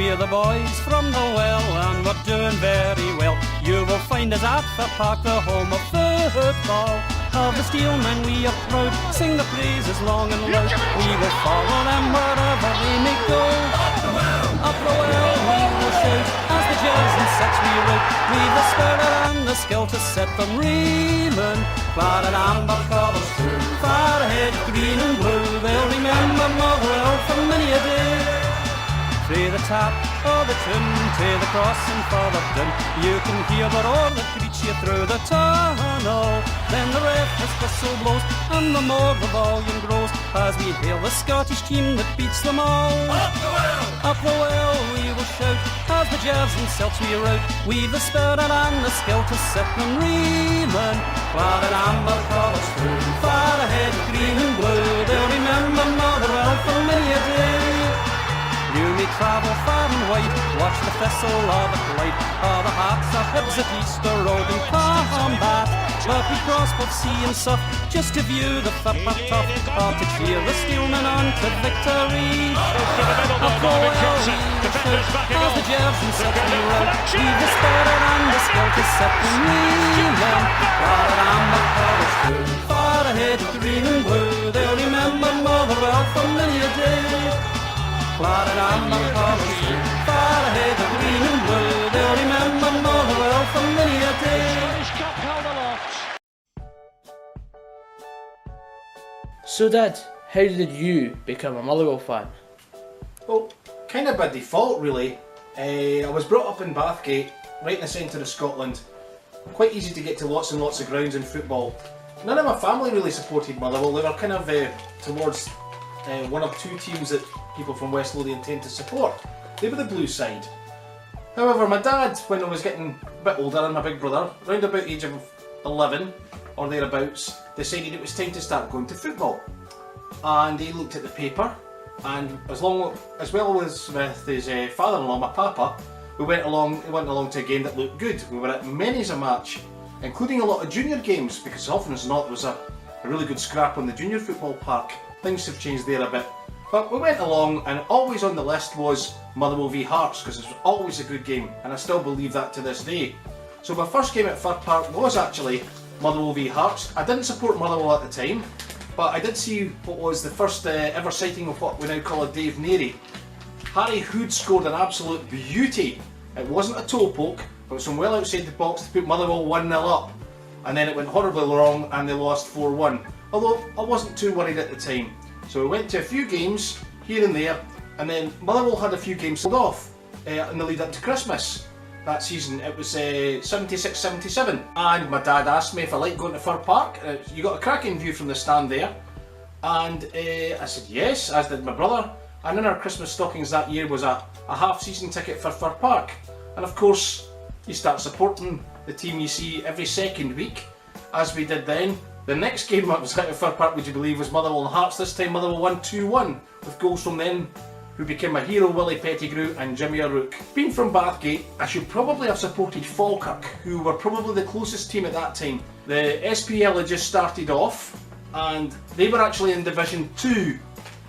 We're the boys from the well and we're doing very well. You will find us at the park, the home of football. Of the Steelmen we are proud, sing the praises long and loud. We will follow them wherever they may go. Up the well we will shout as the jersey sets we rout. We've the spirit and the skill to set them reeling. Clad in amber colours too, far ahead, green and blue. They'll remember Motherwell for many a day. Frae the tap of the tune to the crossing further down, you can hear the roar that greets you through the tunnel. Then the ref his whistle blows, and the more the volume grows, as we hail the Scottish team that beats them all. Up the well! Up the well we will shout, as the Jers and Celts we rout. We've the spirit and the skill to set them reeling. Clad in amber colours too, far ahead, green and blue. They'll remember Motherwell for many a day. You may travel far and wide, watch the Thistle or the Clyde, or the Hearts or Hibs at Easter Road in combat. But we cross both sea and surf, just to view the Fipper Tough, or to cheer the Steelmen on to victory. Up the well we will shout, as the Jers and Celts we rout. We've the spirit and the skill to set them reeling. Clad in amber colours too, far ahead, green and blue. They'll remember Motherwell for many a day. Clad in amber colours too, far ahead of green and blue. They'll remember Motherwell for many a day. So Dad, how did you become a Motherwell fan? Well, kind of by default really. I was brought up in Bathgate, right in the centre of Scotland. Quite easy to get to lots and lots of grounds in football. None of my family really supported Motherwell. They were kind of towards one or two teams that people from West Lothian tend to support. They were the blue side. However, my dad, when I was getting a bit older, and my big brother, around about the age of 11 or thereabouts, decided it was time to start going to football. And he looked at the paper, and as well as with his father-in-law, my papa, we went along to a game that looked good. We were at many's a match, including a lot of junior games, because often as not there was a really good scrap on the junior football park. Things have changed there a bit. But we went along, and always on the list was Motherwell v Hearts, because it was always a good game, and I still believe that to this day. So my first game at Fir Park was actually Motherwell v Hearts. I didn't support Motherwell at the time, but I did see what was the first ever sighting of what we now call a Dave Neary. Harry Hood scored an absolute beauty. It wasn't a toe poke, but it was from well outside the box to put Motherwell 1-0 up. And then it went horribly wrong and they lost 4-1. Although I wasn't too worried at the time. So we went to a few games here and there, and then Motherwell had a few games sold off in the lead up to Christmas that season. It was 76-77, and my dad asked me if I liked going to Fir Park. You got a cracking view from the stand there, and I said yes, as did my brother. And in our Christmas stockings that year was a half-season ticket for Fir Park. And of course, you start supporting the team you see every second week, as we did then. The next game that was out of Fir Park, would you believe, was Motherwell and Hearts. This time Motherwell won 2-1, with goals from then who became my hero, Willie Pettigrew and Jimmy O'Rourke. Being from Bathgate, I should probably have supported Falkirk, who were probably the closest team at that time. The SPL had just started off, and they were actually in Division 2,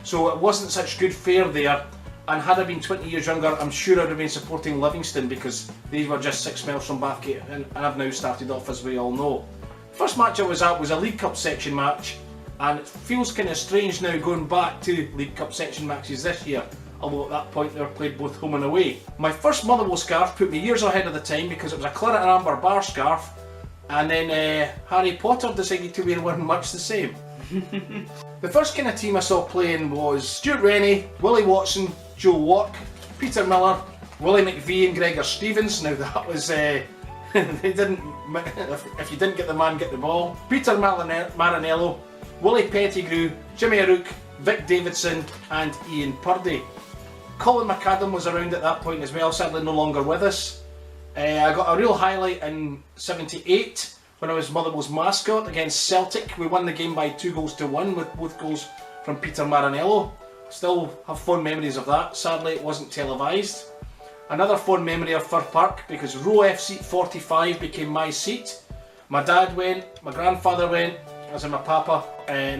so it wasn't such good fare there. And had I been 20 years younger, I'm sure I'd have been supporting Livingston, because they were just 6 miles from Bathgate, and I've now started off, as we all know. First match I was at was a League Cup section match, and it feels kind of strange now going back to League Cup section matches this year, although at that point they were played both home and away. My first Motherwell scarf put me years ahead of the time, because it was a claret and amber bar scarf, and then Harry Potter decided to wear one much the same. The first kind of team I saw playing was Stuart Rennie, Willie Watson, Joe Walk, Peter Miller, Willie McVie and Gregor Stevens. Now that was they didn't. If you didn't get the man, get the ball. Peter Marinello, Willie Pettigrew, Jimmy O'Rourke, Vic Davidson and Ian Purdy. Colin McAdam was around at that point as well, sadly no longer with us. I got a real highlight in '78 when I was Motherwell's mascot against Celtic. We won the game by 2-1 with both goals from Peter Marinello. Still have fond memories of that. Sadly it wasn't televised. Another fond memory of Fir Park, because row F seat 45 became my seat. My dad went, my grandfather went, as in my papa,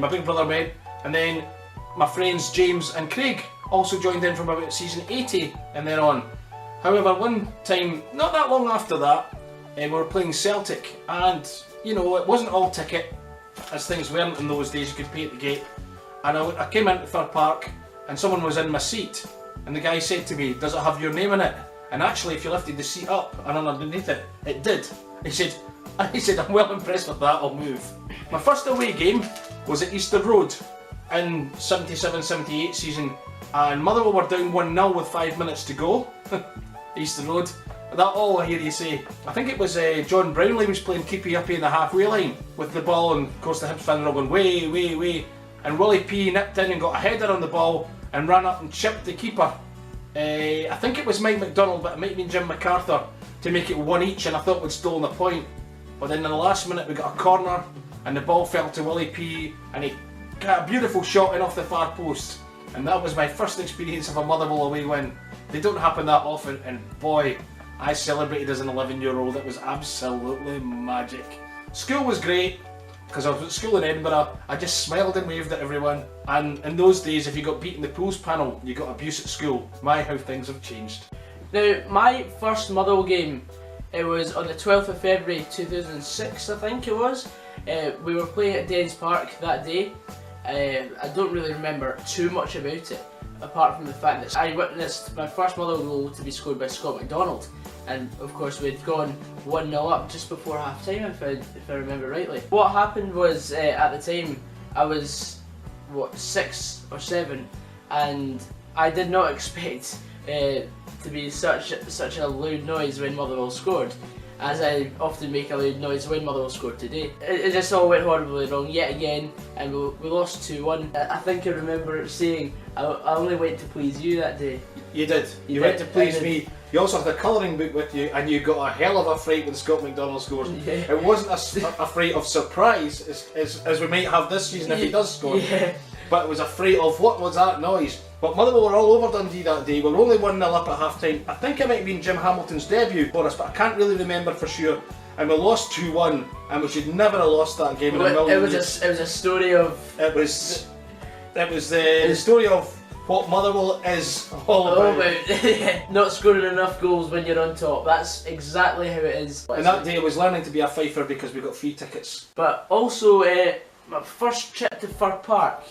my big brother went, and then my friends James and Craig also joined in from about season 80 and then on. However, one time, not that long after that, we were playing Celtic, and you know, it wasn't all ticket, as things weren't in those days. You could pay at the gate. And I came into Fir Park, and someone was in my seat, and the guy said to me, "Does it have your name in it?" And actually, if you lifted the seat up and underneath it, it did. He said, "I'm well impressed with that, I'll move." My first away game was at Easter Road in 77-78 season, and Motherwell were down 1-0 with 5 minutes to go. Easter Road. That all I hear you say. I think it was John Brownlee was playing keepy uppy in the halfway line with the ball, and of course the Hibs fans were going way, and Willie P nipped in and got a header on the ball and ran up and chipped the keeper. I think it was Mike McDonald, but it might have been Jim MacArthur, to make it 1 each, and I thought we'd stolen a point. But then in the last minute we got a corner and the ball fell to Willie P, and he got a beautiful shot in off the far post. And that was my first experience of a Motherwell away win. They don't happen that often, and boy, I celebrated as an 11-year-old. It was absolutely magic. School was great, because I was at school in Edinburgh. I just smiled and waved at everyone. And in those days, if you got beat in the pools panel, you got abuse at school. My, how things have changed. Now, my first Motherwell game, it was on the 12th of February 2006, I think it was. We were playing at Dens Park that day. I don't really remember too much about it, apart from the fact that I witnessed my first Motherwell goal to be scored by Scott McDonald. And of course we'd gone 1-0 up just before half time, if I remember rightly. What happened was, at the time, I was, 6 or 7, and I did not expect to be such a loud noise when Motherwell scored, as I often make a loud noise when Motherwell scored today. It just all went horribly wrong yet again, and we lost 2-1. I think I remember saying, I only went to please you that day. You did. You went to please me. You also had a colouring book with you, and you got a hell of a fright when Scott McDonald scores. Yeah. It wasn't a fright of surprise, as we might have this season if he does score. Yeah. But it was a fright of, what was that noise? But Motherwell were all over Dundee that day. We were only 1-0 up at half time. I think it might have been Jim Hamilton's debut for us, but I can't really remember for sure. And we lost 2-1, and we should never have lost that game in a million years. It was a story of... It was the story of what Motherwell is all about. Not scoring enough goals when you're on top. That's exactly how it is. And that day I was learning to be a fifer because we got free tickets. But also, my first trip to Fir Park.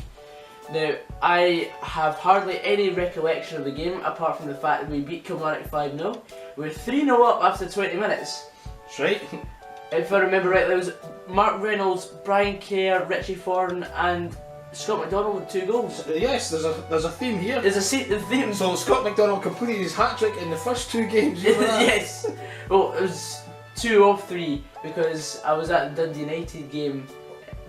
Now, I have hardly any recollection of the game, apart from the fact that we beat Kilmarnock 5-0. We were 3-0 up after 20 minutes. That's right. If I remember rightly, it was Mark Reynolds, Brian Kerr, Richie Thorne and Scott McDonald with 2 goals. Yes, there's a theme here. There's a theme. So Scott McDonald completed his hat-trick in the first 2 games you were at. Yes. Well, it was 2 of 3 because I was at the Dundee United game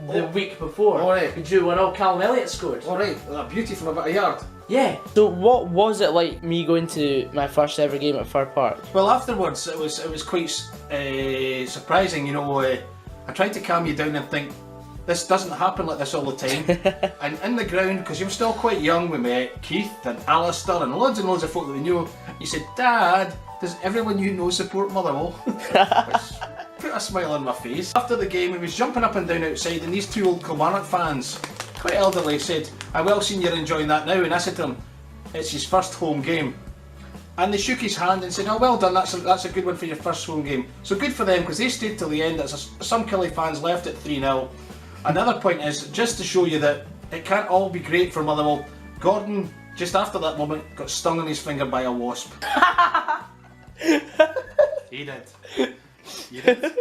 the week before. Alright. We drew 1-0. Callum Elliott scored. Alright, a beauty from about a yard. Yeah. So what was it like me going to my first ever game at Fir Park? Well, afterwards it was quite surprising. You know, I tried to calm you down and think, this doesn't happen like this all the time. And in the ground, because you were still quite young, we met Keith and Alistair and loads of folk that we knew. You said, "Dad, does everyone you know support Motherwell?" Which put a smile on my face. After the game, he was jumping up and down outside, and these 2 old Kilmarnock fans, quite elderly, said, "I well seen you're enjoying that now." And I said to him, "It's his first home game." And they shook his hand and said, "Oh, well done, that's a good one for your first home game." So good for them, because they stayed till the end. Some Killie fans left at 3-0. Another point is, just to show you that it can't all be great for Motherwell, Gordon, just after that moment, got stung on his finger by a wasp. He did. You did.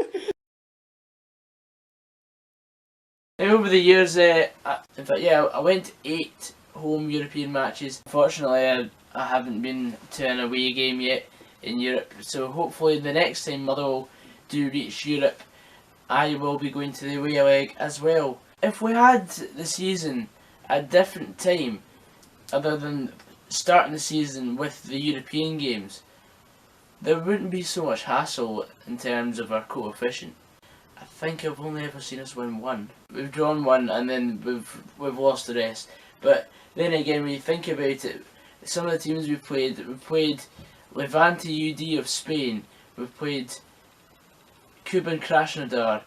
Over the years, in fact, I went to 8 home European matches. Unfortunately, I haven't been to an away game yet in Europe, so hopefully the next time Motherwell do reach Europe, I will be going to the away leg as well. If we had the season at a different time, other than starting the season with the European games, there wouldn't be so much hassle in terms of our coefficient. I think I've only ever seen us win 1. We've drawn 1 and then we've lost the rest. But then again, when you think about it, some of the teams we've played Levante UD of Spain, we've played Kuban Krasnodar,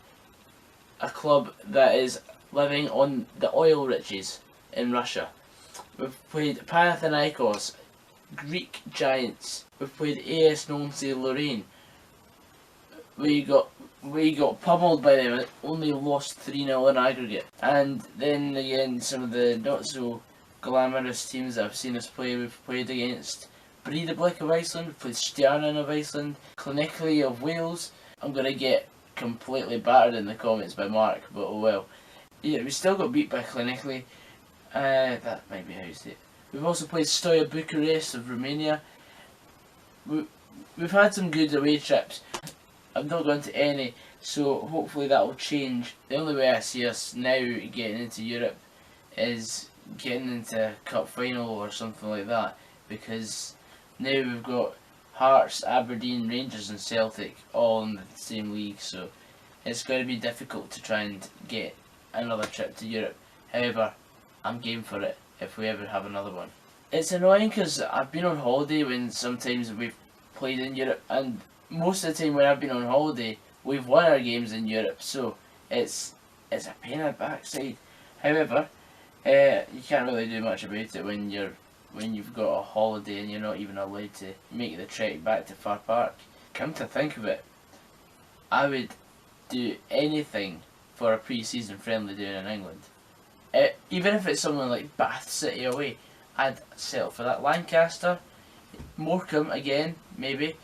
a club that is living on the oil riches in Russia. We've played Panathinaikos, Greek Giants. We've played AS Nancy Lorraine. We got pummeled by them and only lost 3-0 in aggregate. And then again, some of the not so glamorous teams that I've seen us play, we've played against Breidablik of Iceland, we've played Stjarnan of Iceland, Llanelli of Wales. I'm going to get completely battered in the comments by Mark, but oh well. Yeah, we still got beat by Llanelli. That might be how you say it. We've also played Stoia Bucharest of Romania. We've had some good away trips. I've not gone to any, so hopefully that will change. The only way I see us now getting into Europe is getting into a cup final or something like that, because now we've got Hearts, Aberdeen, Rangers and Celtic all in the same league, so it's going to be difficult to try and get another trip to Europe. However, I'm game for it if we ever have another one. It's annoying because I've been on holiday when sometimes we've played in Europe, and most of the time when I've been on holiday, we've won our games in Europe, so it's a pain in the backside. However, you can't really do much about it when you've got a holiday and you're not even allowed to make the trek back to Far Park. Come to think of it, I would do anything for a pre-season friendly down in England. Even if it's something like Bath City away, I'd settle for that. Lancaster, Morecambe again, maybe.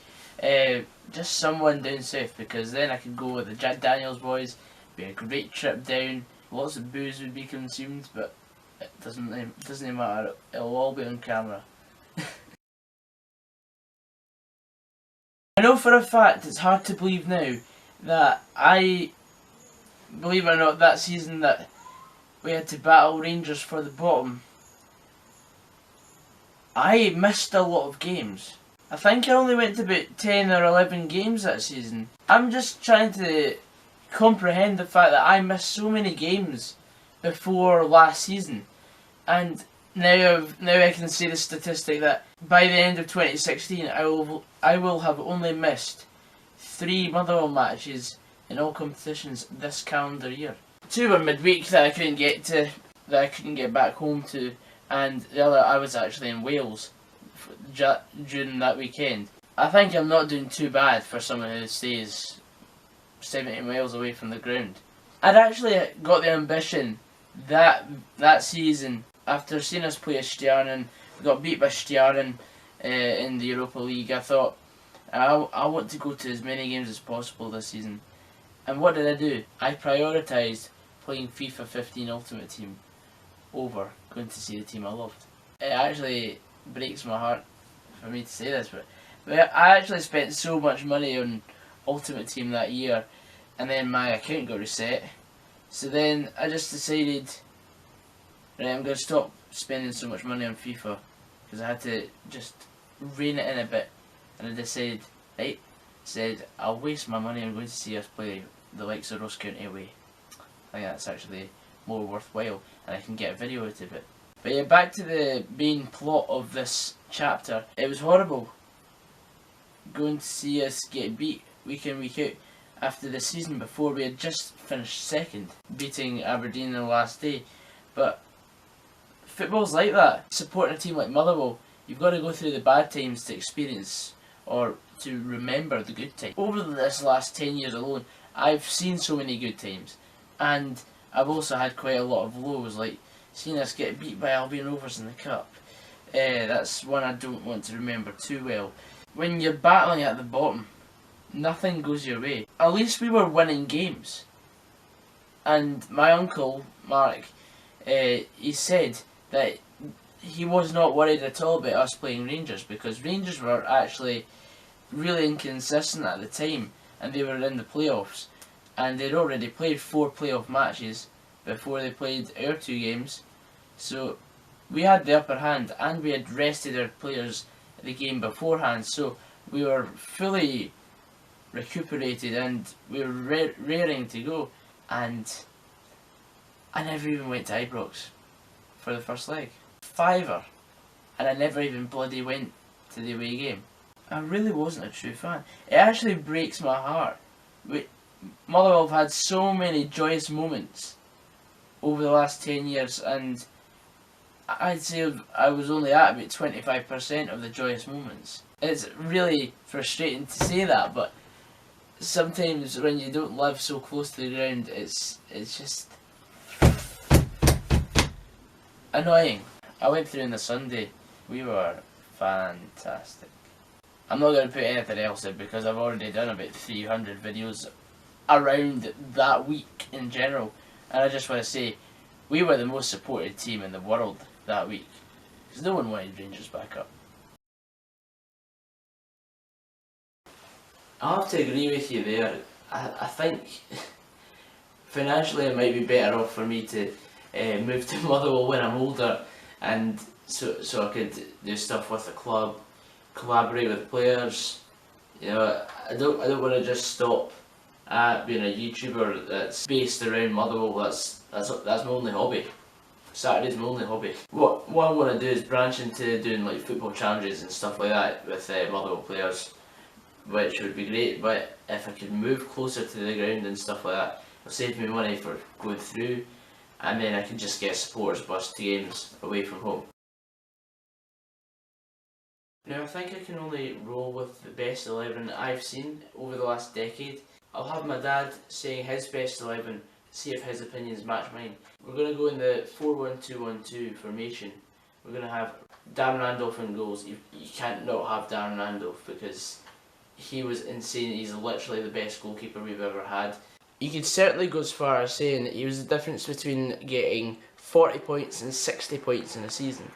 Just someone down south, because then I could go with the Jack Daniels boys. Be a great trip down. Lots of booze would be consumed, but it doesn't matter. It'll all be on camera. I know for a fact it's hard to believe now that believe it or not, that season that we had to battle Rangers for the bottom, I missed a lot of games. I think I only went to about 10 or 11 games that season. I'm just trying to comprehend the fact that I missed so many games before last season. And now I can see the statistic that by the end of 2016 I will have only missed 3 Motherwell matches in all competitions this calendar year. 2 were midweek that I couldn't get back home to, and the other I was actually in Wales during that weekend. I think I'm not doing too bad for someone who stays 70 miles away from the ground. I'd actually got the ambition that season, after seeing us play a Stjarnan, we got beat by Stjarnan in the Europa League. I thought, I want to go to as many games as possible this season. And what did I do? I prioritised playing FIFA 15 Ultimate Team over going to see the team I loved. It actually breaks my heart for me to say this, but I actually spent so much money on Ultimate Team that year, and then my account got reset. So then I just decided, right, I'm going to stop spending so much money on FIFA, because I had to just rein it in a bit. And I decided, right, I'll waste my money on going to see us play the likes of Ross County away. I think that's actually more worthwhile, and I can get a video out of it. But yeah, back to the main plot of this chapter. It was horrible going to see us get beat week in, week out after the season before we had just finished second, beating Aberdeen on the last day. But football's like that. Supporting a team like Motherwell, you've got to go through the bad times to experience or to remember the good times. Over this last 10 years alone, I've seen so many good times, and I've also had quite a lot of lows, like seeing us get beat by Albion Rovers in the Cup. That's one I don't want to remember too well. When you're battling at the bottom, nothing goes your way. At least we were winning games. And my uncle, Mark, he said that he was not worried at all about us playing Rangers, because Rangers were actually really inconsistent at the time, and they were in the playoffs, and they'd already played 4 playoff matches before they played our 2 games. So we had the upper hand, and we had rested our players the game beforehand, so we were fully recuperated and we were raring to go. And I never even went to Ibrox for the first leg. £5, and I never even bloody went to the away game. I really wasn't a true fan. It actually breaks my heart. Motherwell have had so many joyous moments over the last 10 years, and I'd say I was only at about 25% of the joyous moments. It's really frustrating to say that, but sometimes when you don't live so close to the ground, it's just annoying. I went through on the Sunday. We were fantastic. I'm not going to put anything else in because I've already done about 300 videos around that week in general, and I just want to say we were the most supported team in the world that week because no one wanted Rangers back up. I have to agree with you there. I think financially it might be better off for me to move to Motherwell when I'm older, and so I could do stuff with the club, collaborate with players. You know, I don't want to just stop at being a YouTuber that's based around Motherwell. That's my only hobby. Saturday's my only hobby. What I want to do is branch into doing like football challenges and stuff like that with Motherwell players, which would be great. But if I could move closer to the ground and stuff like that, it'll save me money for going through, and then I can just get a supporters bus to games away from home. Now I think I can only roll with the best 11 I've seen over the last decade. I'll have my dad saying his best 11, see if his opinions match mine. We're going to go in the 4-1-2-1-2 formation. We're going to have Darren Randolph in goals. You can't not have Darren Randolph because he was insane. He's literally the best goalkeeper we've ever had. You could certainly go as far as saying that he was the difference between getting 40 points and 60 points in a season.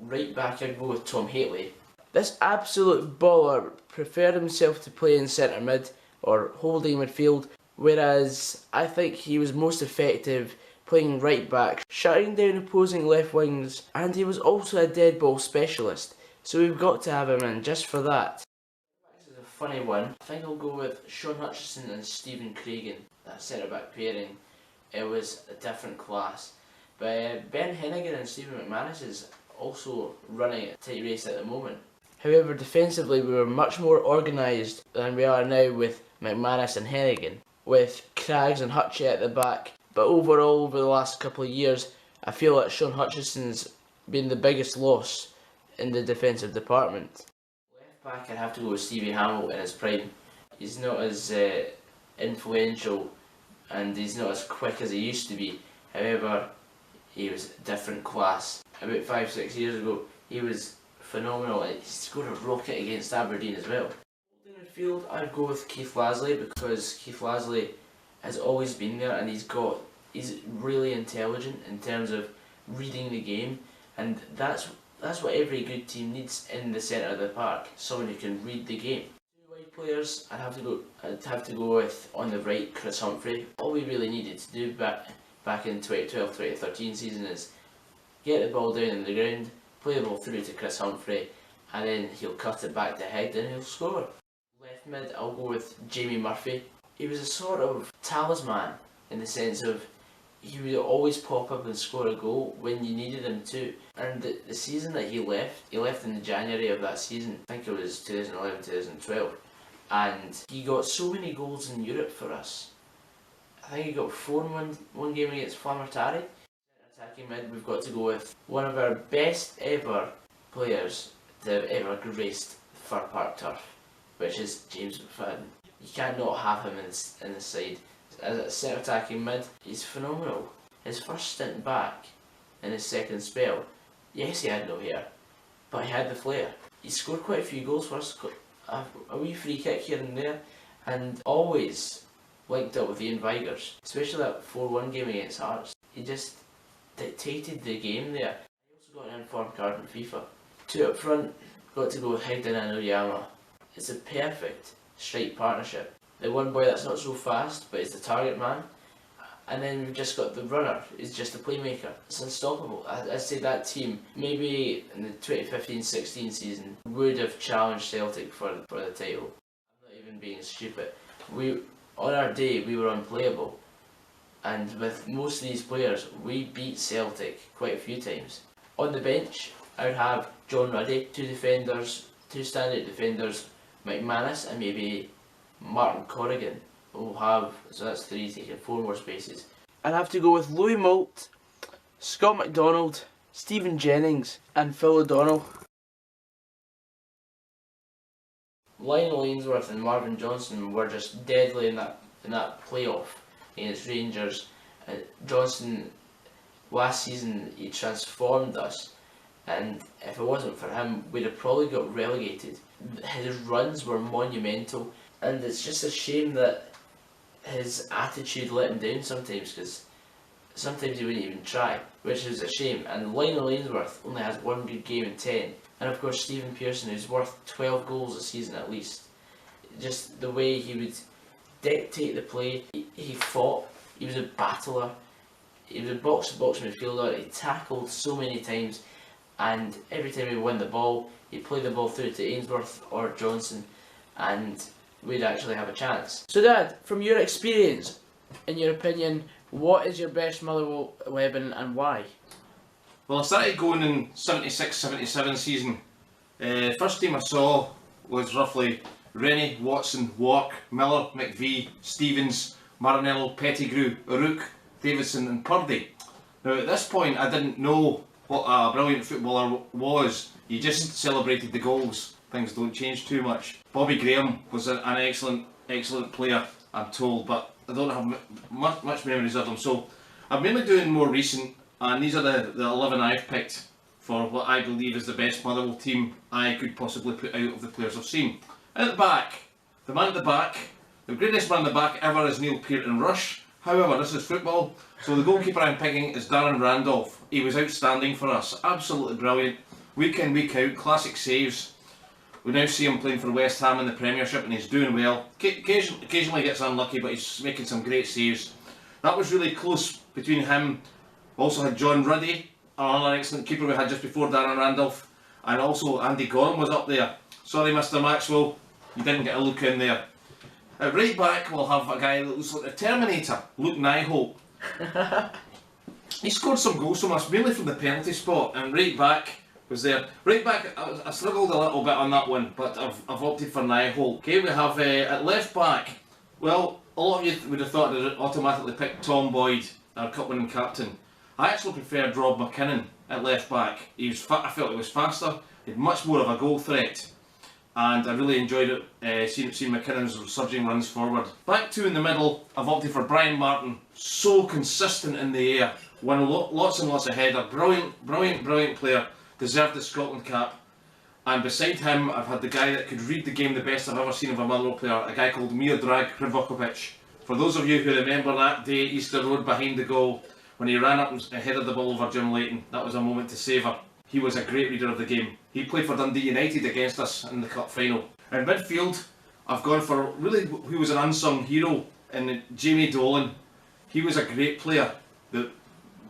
Right back I'd go with Tom Hateley. This absolute baller preferred himself to play in centre mid or holding midfield, whereas I think he was most effective playing right back, shutting down opposing left wings, and he was also a dead ball specialist, so we've got to have him in just for that. This is a funny one. I think I'll go with Sean Hutchison and Stephen Craigan, that centre back pairing. It was a different class. But Ben Hennigan and Stephen McManus is also running a tight race at the moment. However, defensively we were much more organised than we are now with McManus and Hennigan, with Craggs and Hutchie at the back. But overall, over the last couple of years, I feel that Sean Hutchison's been the biggest loss in the defensive department. Left back, I'd have to go with Stevie Hamill in his prime. He's not as influential and he's not as quick as he used to be. However, he was a different class. About 5-6 years ago, he was phenomenal. He scored a rocket against Aberdeen as well. Holding midfield, I'd go with Keith Lasley because Keith Lasley has always been there, and he's really intelligent in terms of reading the game, and that's what every good team needs in the centre of the park. Someone who can read the game. Two wide players, I'd have to go with on the right Chris Humphrey. All we really needed to do back in 2012-2013 season is get the ball down in the ground, play the ball through to Chris Humphrey, and then he'll cut it back to Hegg and he'll score. Left mid, I'll go with Jamie Murphy. He was a sort of talisman in the sense of he would always pop up and score a goal when you needed him to. And the season that he left in the January of that season, I think it was 2011-2012, and he got so many goals in Europe for us. I think he got 4 in one game against Flamertari. Attacking mid, we've got to go with one of our best ever players to have ever graced Fir Park turf, which is James McFadden. You can't not have him in the side. As a centre attacking mid, he's phenomenal. His first stint back in his second spell, yes, he had no hair, but he had the flair. He scored quite a few goals for us, a wee free kick here and there, and always linked up with Ian Vigurs, especially that 4-1 game against Hearts. He just dictated the game there. He also got an informed card in FIFA. Two up front, got to go with Hegden and Oyama. It's a perfect strike partnership. The one boy that's not so fast, but is the target man. And then we've just got the runner, who's just a playmaker. It's unstoppable. I'd say that team, maybe in the 2015-16 season, would have challenged Celtic for the title. I'm not even being stupid. On our day, we were unplayable. And with most of these players, we beat Celtic quite a few times. On the bench, I would have John Ruddy, two standout defenders, McManus and maybe Martin Corrigan. So that's 3, taking 4 more spaces. I'd have to go with Louis Moult, Scott McDonald, Stephen Jennings and Phil O'Donnell. Lionel Ainsworth and Marvin Johnson were just deadly in that playoff against Rangers. Johnson, last season, he transformed us, and if it wasn't for him, we'd have probably got relegated. His runs were monumental, and it's just a shame that his attitude let him down sometimes, because sometimes he wouldn't even try, which is a shame. And Lionel Ainsworth only has one good game in 10. And of course Stephen Pearson, who's worth 12 goals a season at least. Just the way he would dictate the play, he fought, he was a battler, he was a box-to-box midfielder, he tackled so many times, and every time he won the ball, he'd play the ball through to Ainsworth or Johnson, and we'd actually have a chance. So Dad, from your experience, in your opinion, what is your best Motherwell 11 and why? Well, I started going in 76-77 season. First team I saw was roughly Rennie, Watson, Walk, Miller, McVie, Stevens, Marinello, Pettigrew, O'Rourke, Davidson and Purdy. Now at this point I didn't know what a brilliant footballer was. You just celebrated the goals. Things don't change too much. Bobby Graham was an excellent player, I'm told, but I don't have much memories of him. So I'm mainly doing more recent, and these are the 11 I've picked for what I believe is the best Motherwell team I could possibly put out of the players I've seen. At the back, the man at the back, the greatest man at the back ever is Neil Pearson-Rush. However, this is football, so the goalkeeper I'm picking is Darren Randolph. He was outstanding for us, absolutely brilliant. Week in, week out, classic saves. We now see him playing for West Ham in the Premiership and he's doing well. Occasionally gets unlucky, but he's making some great saves. That was really close between him. We also had John Ruddy, another excellent keeper we had just before Darren Randolph, and also Andy Gorham was up there. Sorry Mr Maxwell, you didn't get a look in there. At right back we'll have a guy that looks like a Terminator, Luke Nyholt. He scored some goals from us, mainly from the penalty spot, and right back was there. Right back, I struggled a little bit on that one, but I've opted for Nyholt. Okay, we have at left back, well, a lot of you would have thought I'd automatically picked Tom Boyd, our cup winning captain. I actually preferred Rob McKinnon at left back. I felt he was faster, he had much more of a goal threat, and I really enjoyed it, seeing McKinnon's surging runs forward. Back two in the middle, I've opted for Brian Martin, so consistent in the air, won lots and lots of header, brilliant player, deserved the Scotland cap. And beside him, I've had the guy that could read the game the best I've ever seen of a Motherwell player, a guy called Miodrag Krivokovic. For those of you who remember that day at Easter Road behind the goal, when he ran up and headed the ball over Jim Leighton, that was a moment to savour. He was a great reader of the game. He played for Dundee United against us in the cup final. In midfield, I've gone for really who was an unsung hero in Jamie Dolan. He was a great player. The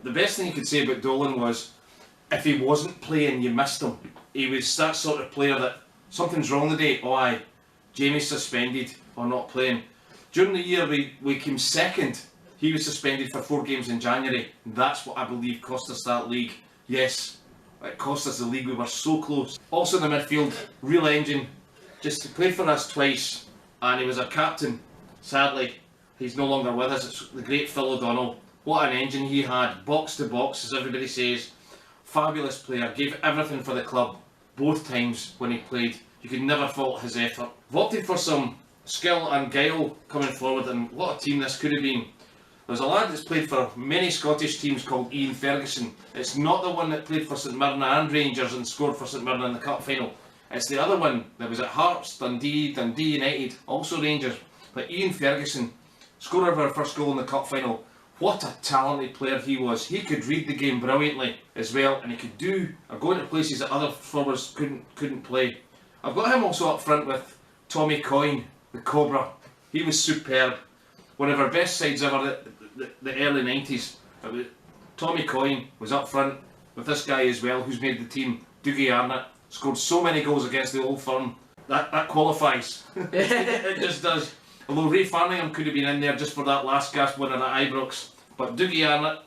best thing you could say about Dolan was, if he wasn't playing, you missed him. He was that sort of player that something's wrong today. Oh aye, Jamie's suspended or not playing. During the year we came second. He was suspended for 4 games in January. That's what I believe cost us that league. Yes, it cost us the league. We were so close. Also in the midfield, real engine. Just played for us twice, and he was our captain. Sadly, he's no longer with us. It's the great Phil O'Donnell. What an engine he had. Box to box, as everybody says. Fabulous player, gave everything for the club, both times when he played. You could never fault his effort. I've opted for some skill and guile coming forward, and what a team this could have been. There's a lad that's played for many Scottish teams called Ian Ferguson. It's not the one that played for St Mirren and Rangers and scored for St Mirren in the cup final. It's the other one that was at Hearts, Dundee United, also Rangers. But Ian Ferguson, scorer of our first goal in the cup final. What a talented player he was. He could read the game brilliantly as well, and he could go into places that other forwards couldn't play. I've got him also up front with Tommy Coyne, the Cobra. He was superb. One of our best sides ever, the early 90s. Tommy Coyne was up front with this guy as well, who's made the team, Dougie Arnott. Scored so many goals against the Old Firm. That qualifies. It just does. Although Ray Farningham could have been in there just for that last gasp winner at Ibrox. But Dougie Arnott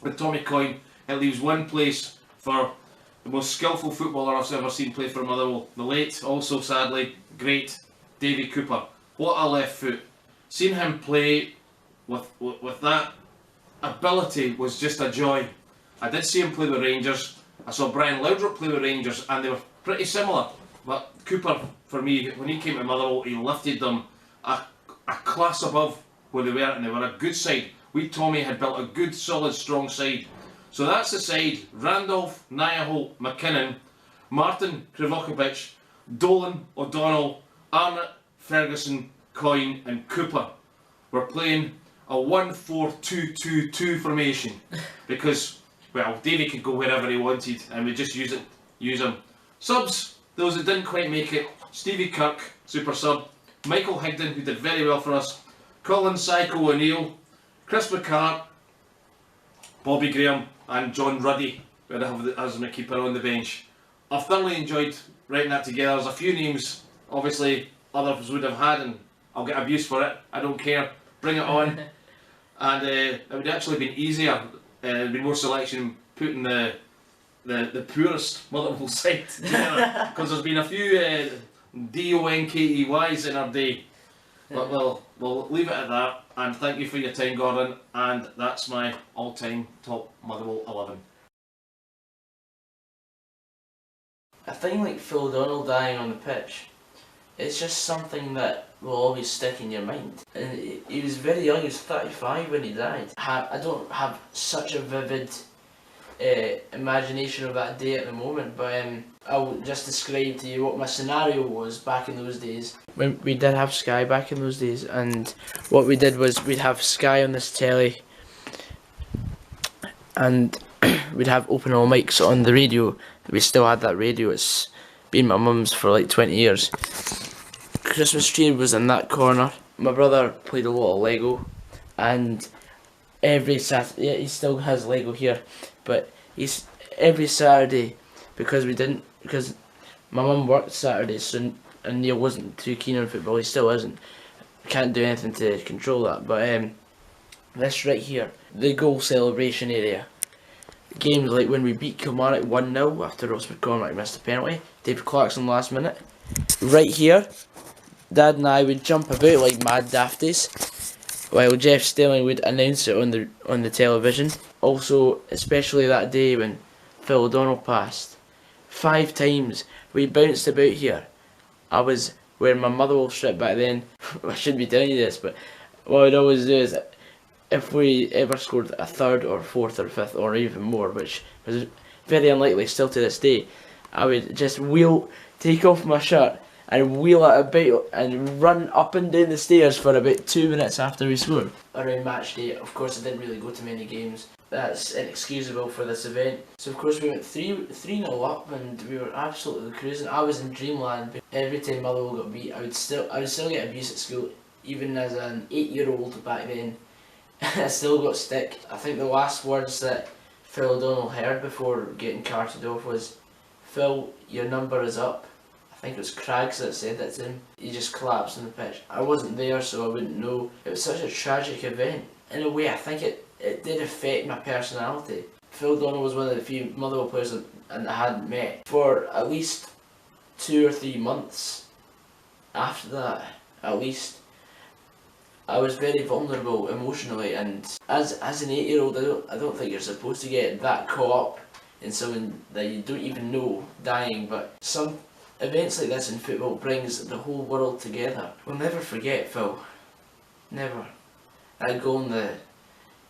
with Tommy Coyne, it leaves one place for the most skillful footballer I've ever seen play for Motherwell. The late, also sadly, great Davie Cooper. What a left foot. Seeing him play with that ability was just a joy. I did see him play with Rangers. I saw Brian Laudrup play with Rangers, and they were pretty similar. But Cooper, for me, when he came to Motherwell, he lifted them a class above where they were, and they were a good side. We Tommy had built a good, solid, strong side. So that's the side: Randolph, Niahol, McKinnon, Martin, Krivokovic, Dolan, O'Donnell, Arnott, Ferguson, Coyne and Cooper. We're playing a 1-4-2-2-2 formation because, well, Davie could go wherever he wanted and we just use him. Subs, those that didn't quite make it: Stevie Kirk, super sub; Michael Higdon, who did very well for us; Colin Psycho O'Neill; Chris McCart; Bobby Graham and John Ruddy, where I have as my keeper on the bench. I've thoroughly enjoyed writing that together. There's a few names, obviously, others would have had, and I'll get abuse for it. I don't care. Bring it on. And it would have actually been easier, been more selection, putting the poorest Motherwell side together, because there's been a few DONKEYs in our day. But we'll leave it at that, and thank you for your time, Gordon, and that's my all-time top Motherwell 11. A thing like Phil O'Donnell dying on the pitch, it's just something that will always stick in your mind. And he was very young, he was 35 when he died. I don't have such a vivid imagination of that day at the moment, but I'll just describe to you what my scenario was back in those days. When we did have Sky back in those days, and what we did was we'd have Sky on this telly, and we'd have open all mics on the radio. We still had that radio. It's been my mum's for like 20 years. Christmas tree was in that corner. My brother played a lot of Lego, and every Saturday, yeah, he still has Lego here, but every Saturday, because my mum worked Saturdays, and Neil wasn't too keen on football. He still isn't. Can't do anything to control that. But this right here, the goal celebration area. Games like when we beat Kilmarnock 1-0 after Ross McCormack missed a penalty, David Clarkson last minute. Right here, Dad and I would jump about like mad dafties, while Jeff Stelling would announce it on the television. Also, especially that day when Phil O'Donnell passed, 5 times we bounced about here. I was wearing my Motherwell strip back then. I shouldn't be telling you this, but what I'd always do is, if we ever scored a 3rd or 4th or 5th or even more, which was very unlikely still to this day, I would just take off my shirt and wheel it about and run up and down the stairs for about 2 minutes after we scored. Around match day, of course, I didn't really go to many games. That's inexcusable for this event. So of course we went 3-0 up and we were absolutely cruising. I was in dreamland. Every time Motherwell got beat, I would still get abuse at school, even as an 8-year-old back then. I still got stick. I think the last words that Phil O'Donnell heard before getting carted off was, "Phil, your number is up." I think it was Craggs that said that to him. He just collapsed on the pitch. I wasn't there, so I wouldn't know. It was such a tragic event. In a way, I think it did affect my personality. Phil O'Donnell was one of the few Motherwell players that I hadn't met for at least 2 or 3 months. After that, at least, I was very vulnerable emotionally, and as an 8-year-old, I don't think you're supposed to get that caught up in someone that you don't even know dying, but some events like this in football brings the whole world together. We'll never forget Phil. Never. That goal in the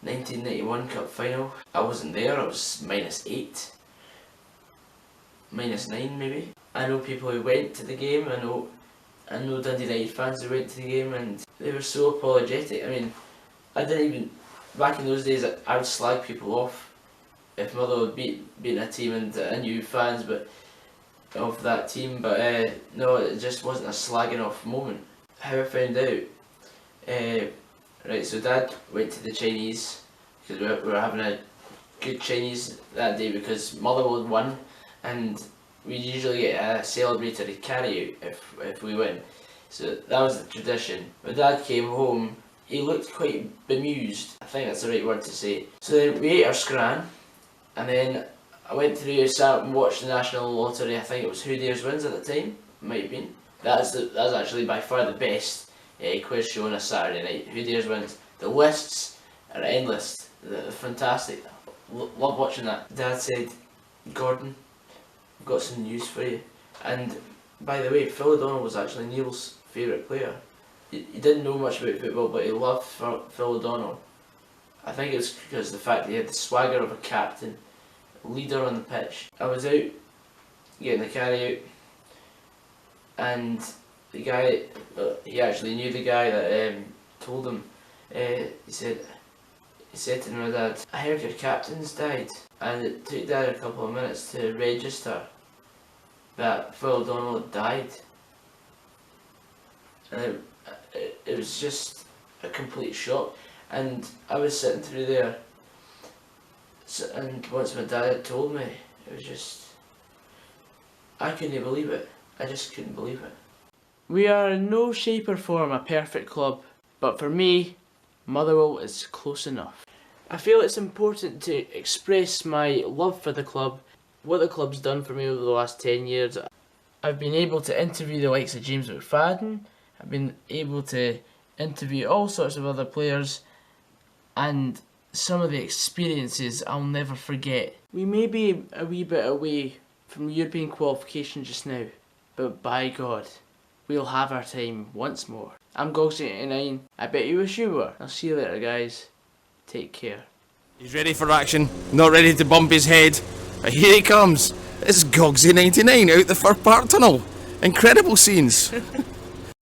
1991 Cup final, I wasn't there. I was -8, -9 maybe. I know people who went to the game. I know Dundee United fans who went to the game, and they were so apologetic. I mean, I didn't even, back in those days, I would slag people off if Motherwell had beaten a team, and I knew fans of that team, but no, it just wasn't a slagging off moment. How I found out, right, so Dad went to the Chinese, because we were having a good Chinese that day because Motherwell had won, and we usually get a celebratory carry out if we win. So that was the tradition. When Dad came home, he looked quite bemused. I think that's the right word to say. So then we ate our scran, and then I went through, sat and watched the National Lottery. I think it was Who Dares Wins at the time. Might have been. That's actually by far the best quiz show on a Saturday night. Who Dares Wins. The lists are endless. They're fantastic. love watching that. Dad said, Gordon, I've got some news for you. And by the way, Phil O'Donnell was actually Neil's favourite player. He didn't know much about football, but he loved Phil O'Donnell. I think it was because of the fact that he had the swagger of a captain, leader on the pitch. I was out getting the carry out, and the guy, he actually knew the guy that told him. He said to my dad, I heard your captain's died, and it took Dad a couple of minutes to register that Phil O'Donnell had died, and it was just a complete shock. And I was sitting through there, and once my dad had told me, it was just, I couldn't believe it. I just couldn't believe it. We are in no shape or form a perfect club, but for me, Motherwell is close enough. I feel it's important to express my love for the club, what the club's done for me over the last 10 years. I've been able to interview the likes of James McFadden, I've been able to interview all sorts of other players, and some of the experiences I'll never forget. We may be a wee bit away from European qualification just now, but by God, we'll have our time once more. I'm Gogsy89, I bet you wish you were. I'll see you later, guys. Take care. He's ready for action, not ready to bump his head, but here he comes. It's Gogsy99 out the Fir Park tunnel. Incredible scenes.